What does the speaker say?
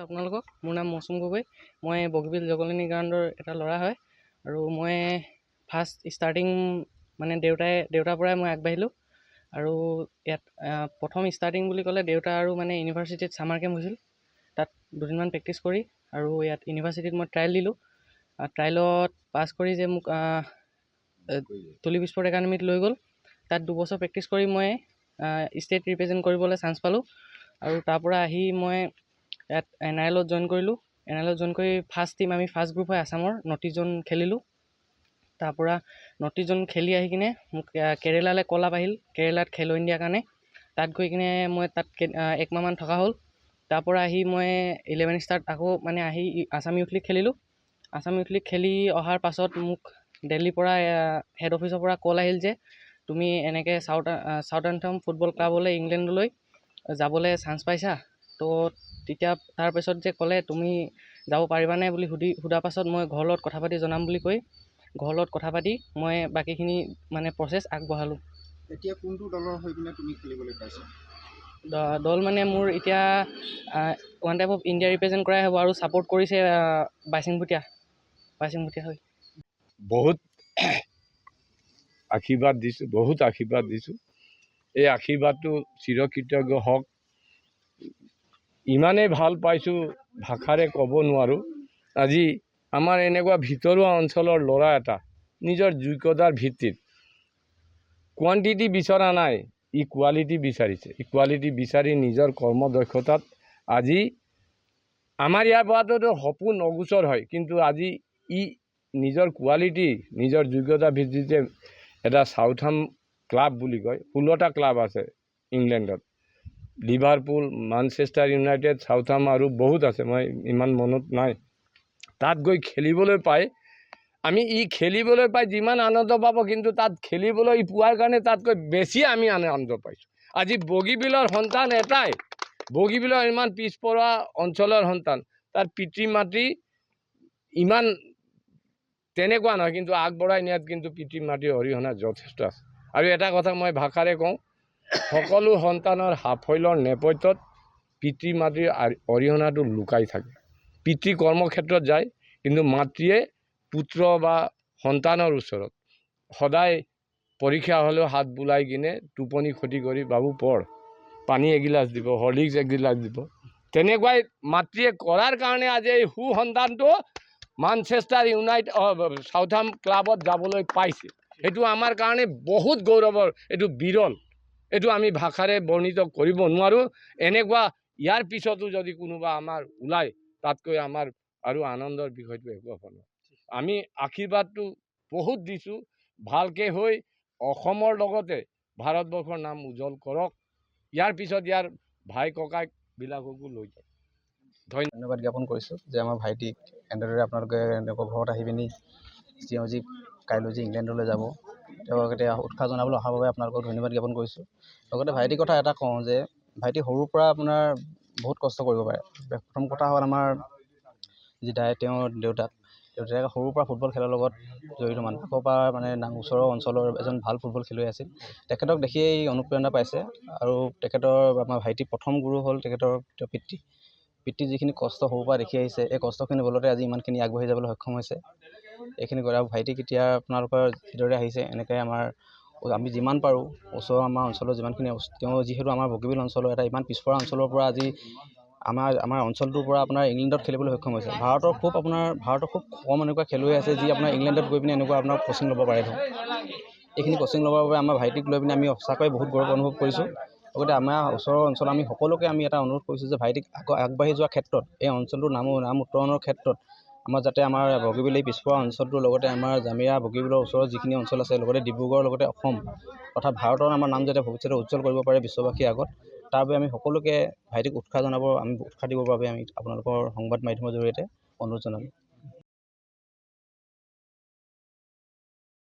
আপোনালোকক মোৰ নাম মৌচুম গগৈ। মই বগীবিল জগলিনী গ্ৰাউণ্ডৰ এটা ল'ৰা হয় আৰু মই ফাৰ্ষ্ট ষ্টাৰ্টিং মানে দেউতাৰ পৰাই মই আগবাঢ়িলোঁ আৰু ইয়াত প্ৰথম ষ্টাৰ্টিং বুলি ক'লে দেউতা আৰু মানে ইউনিভাৰ্চিটিত ছামাৰ কেম্প হৈছিল। তাত দুদিনমান প্ৰেক্টিছ কৰি আৰু ইয়াত ইউনিভাৰ্চিটিত মই ট্ৰায়েল দিলোঁ। ট্ৰায়েলত পাছ কৰি যে মোক তুলিব স্পৰ্ট একাডেমীত লৈ গ'ল। তাত 2 বছৰ প্ৰেক্টিছ কৰি মই ষ্টেট ৰিপ্ৰেজেণ্ট কৰিবলৈ চান্স পালোঁ আৰু তাৰ পৰা আহি মই ইয়াত NIL-ত জইন কৰিলোঁ। NIL-ত জইন কৰি ফাৰ্ষ্ট টীম আমি ফাৰ্ষ্ট গ্ৰুপ হয় আছামৰ নৰ্থ ইষ্ট জোন খেলিলোঁ। তাৰপৰা নৰ্থ ইষ্ট জোন খেলি আহি কিনে মোক কেৰেলালৈ কল আপ আহিল, কেৰেলাত খেলো ইণ্ডিয়াৰ কাৰণে। তাত গৈ কিনে মই তাত 1 মাহমান থকা হ'ল। তাৰপৰা আহি মই 11 ষ্টাৰত আকৌ মানে আহি আছাম ইউথ লীগ খেলিলোঁ। আছাম ইউথ লীগ খেলি অহাৰ পাছত মোক দিল্লীৰ পৰা হেড অফিচৰ পৰা কল আহিল যে তুমি এনেকৈ চাউথাম্পটন ফুটবল ক্লাবলৈ ইংলেণ্ডলৈ যাবলৈ চান্স পাইছা। তো তেতিয়া তাৰপিছত যে ক'লে তুমি যাব পাৰিবানে বুলি সোধাৰ পাছত মই ঘৰৰ লগত কথা পাতি জনাম বুলি কৈ ঘৰৰ লগত কথা পাতি মই বাকীখিনি মানে প্ৰচেছ আগবঢ়ালোঁ। এতিয়া কোনটো দলৰ হৈ পিনে তুমি খেলিবলৈ পাইছা? দল মানে মোৰ এতিয়া one type of India represent কৰাই হ'ব আৰু ছাপোৰ্ট কৰিছে বাইচিং ভুটীয়া হয়। বহুত আশীৰ্বাদ দিছোঁ। এই আশীৰ্বাদটো চিৰকৃতজ্ঞ হওক। ইমানেই ভাল পাইছোঁ ভাষাৰে ক'ব নোৱাৰোঁ। আজি আমাৰ এনেকুৱা ভিতৰুৱা অঞ্চলৰ ল'ৰা এটা নিজৰ যোগ্যতাৰ ভিত্তিত কোৱান্টিটি বিচৰা নাই, ই কোৱালিটি বিচাৰিছে। ইকুৱালিটি বিচাৰি নিজৰ কৰ্মদক্ষতাত আজি আমাৰ ইয়াৰ পৰাতো সপোন অগোচৰ হয়, কিন্তু আজি ই নিজৰ কোৱালিটি নিজৰ যোগ্যতাৰ ভিত্তিতে এটা চাউথাম ক্লাব বুলি কয়, 16টা ক্লাব আছে ইংলেণ্ডত। লিভাৰপুল, মানচেষ্টাৰ ইউনাইটেড, চাউথাম আৰু বহুত আছে, মই ইমান মনত নাই। তাত গৈ খেলিবলৈ পাই খেলিবলৈ পাই যিমান আনন্দ পাব, কিন্তু তাত খেলিবলৈ পোৱাৰ কাৰণে তাতকৈ বেছি আমি আনন্দ পাইছোঁ। আজি বগীবিলৰ সন্তান এটাই, বগীবিলৰ ইমান পিছপৰা অঞ্চলৰ সন্তান, তাৰ পিতৃ মাতৃ ইমান তেনেকুৱা নহয়, কিন্তু আগবঢ়াই নিয়াত কিন্তু পিতৃ মাতৃৰ অৰিহণা যথেষ্ট আছে। আৰু এটা কথা মই ভাষাৰে কওঁ, সকলো সন্তানৰ সাফল্যৰ নেপথ্যত পিতৃ মাতৃৰ অৰিহণাটো লুকাই থাকে। পিতৃ কৰ্মক্ষেত্ৰত যায়, কিন্তু মাতৃয়ে পুত্ৰ বা সন্তানৰ ওচৰত সদায় পৰীক্ষা হ'লেও হাত বোলাই কিনে টোপনি ক্ষতি কৰি বাবু পঢ়, পানী এগিলাচ দিব, হৰলিক্স এগিলাচ দিব। তেনেকুৱাই মাতৃয়ে কৰাৰ কাৰণে আজি এই সুসন্তানটো মানচেষ্টাৰ চাউথাম ক্লাবত যাবলৈ পাইছে। এইটো আমাৰ কাৰণে বহুত গৌৰৱৰ, এইটো বিৰল, এইটো আমি ভাষাৰে বৰ্ণিত কৰিব নোৱাৰোঁ। এনেকুৱা ইয়াৰ পিছতো যদি কোনোবা আমাৰ ওলায়, তাতকৈ আমাৰ আৰু আনন্দৰ বিষয়টো একো হ'ব নহয়। আমি আশীৰ্বাদটো বহুত দিছোঁ, ভালকৈ হৈ অসমৰ লগতে ভাৰতবৰ্ষৰ নাম উজ্জ্বল কৰক। ইয়াৰ পিছত ইয়াৰ ভাই ককাইবিলাককো লৈ যাওক। ধন্যবাদ জ্ঞাপন কৰিছোঁ যে আমাৰ ভাইটিক এনেদৰে আপোনালোকে এনেকুৱা ঘৰত আহি পিনি তেওঁ যি কাইলৈ যি ইংলেণ্ডলৈ যাব, তেওঁক এতিয়া উৎসাহ জনাবলৈ অহাৰ বাবে আপোনালোকক ধন্যবাদ জ্ঞাপন কৰিছোঁ। লগতে ভাইটিৰ কথা এটা কওঁ যে ভাইটি সৰুৰ পৰা আপোনাৰ বহুত কষ্ট কৰিব পাৰে। প্ৰথম কথা হ'ল আমাৰ যি তেওঁৰ দেউতাকে সৰুৰ পৰা ফুটবল খেলৰ লগত জড়িত মানুহ, আগৰ পৰা মানে ওচৰৰ অঞ্চলৰ এজন ভাল ফুটবল খেলুৱৈ আছিল। তেখেতক দেখিয়েই অনুপ্ৰেৰণা পাইছে আৰু আমাৰ ভাইটিৰ প্ৰথম গুৰু হ'ল তেখেতৰ পিতৃ যিখিনি কষ্ট সৰুৰ পৰা দেখি আহিছে, এই কষ্টখিনি বলতে আজি ইমানখিনি আগবাঢ়ি যাবলৈ সক্ষম হৈছে। এইখিনি কৰে আৰু ভাইটিক এতিয়া আপোনালোকৰ যিদৰে আহিছে এনেকৈ আমি যিমান পাৰোঁ ওচৰৰ আমাৰ অঞ্চলৰ যিমানখিনি, তেওঁ যিহেতু আমাৰ বগীবিল অঞ্চলৰ এটা ইমান পিছপৰা অঞ্চলৰ পৰা আজি আমাৰ অঞ্চলটোৰ পৰা আপোনাৰ ইংলেণ্ডত খেলিবলৈ সক্ষম হৈছে। ভাৰতৰ খুব কম এনেকুৱা খেলুৱৈ আছে যি আপোনাৰ ইংলেণ্ডত গৈ পিনে এনেকুৱা আপোনাৰ কোচিং ল'ব পাৰে। এইখিনি কোচিং ল'বৰ বাবে আমাৰ ভাইটিক লৈ পিনে আমি সঁচাকৈ বহুত গৌৰৱ অনুভৱ কৰিছোঁ। লগতে আমাৰ ওচৰৰ অঞ্চলত আমি সকলোকে আমি এটা অনুৰোধ কৰিছোঁ যে ভাইটিক আগবাঢ়ি যোৱাৰ ক্ষেত্ৰত, এই অঞ্চলটোৰ নাম উত্তৰণৰ ক্ষেত্ৰত আমাৰ যাতে আমাৰ বগীবিল এই পিছপৰা অঞ্চলটোৰ লগতে আমাৰ জামিয়া বগীবিলৰ ওচৰত যিখিনি অঞ্চল আছে, লগতে ডিব্ৰুগড়ৰ লগতে অসম তথা ভাৰতৰ আমাৰ নাম যাতে ভৱিষ্যতে উজ্জ্বল কৰিব পাৰে বিশ্ববাসীৰ আগত, তাৰ বাবে আমি সকলোকে ভাইটিক উৎসাহ দিব বাবে আমি আপোনালোকৰ সংবাদ মাধ্যমৰ জৰিয়তে অনুৰোধ জনালোঁ।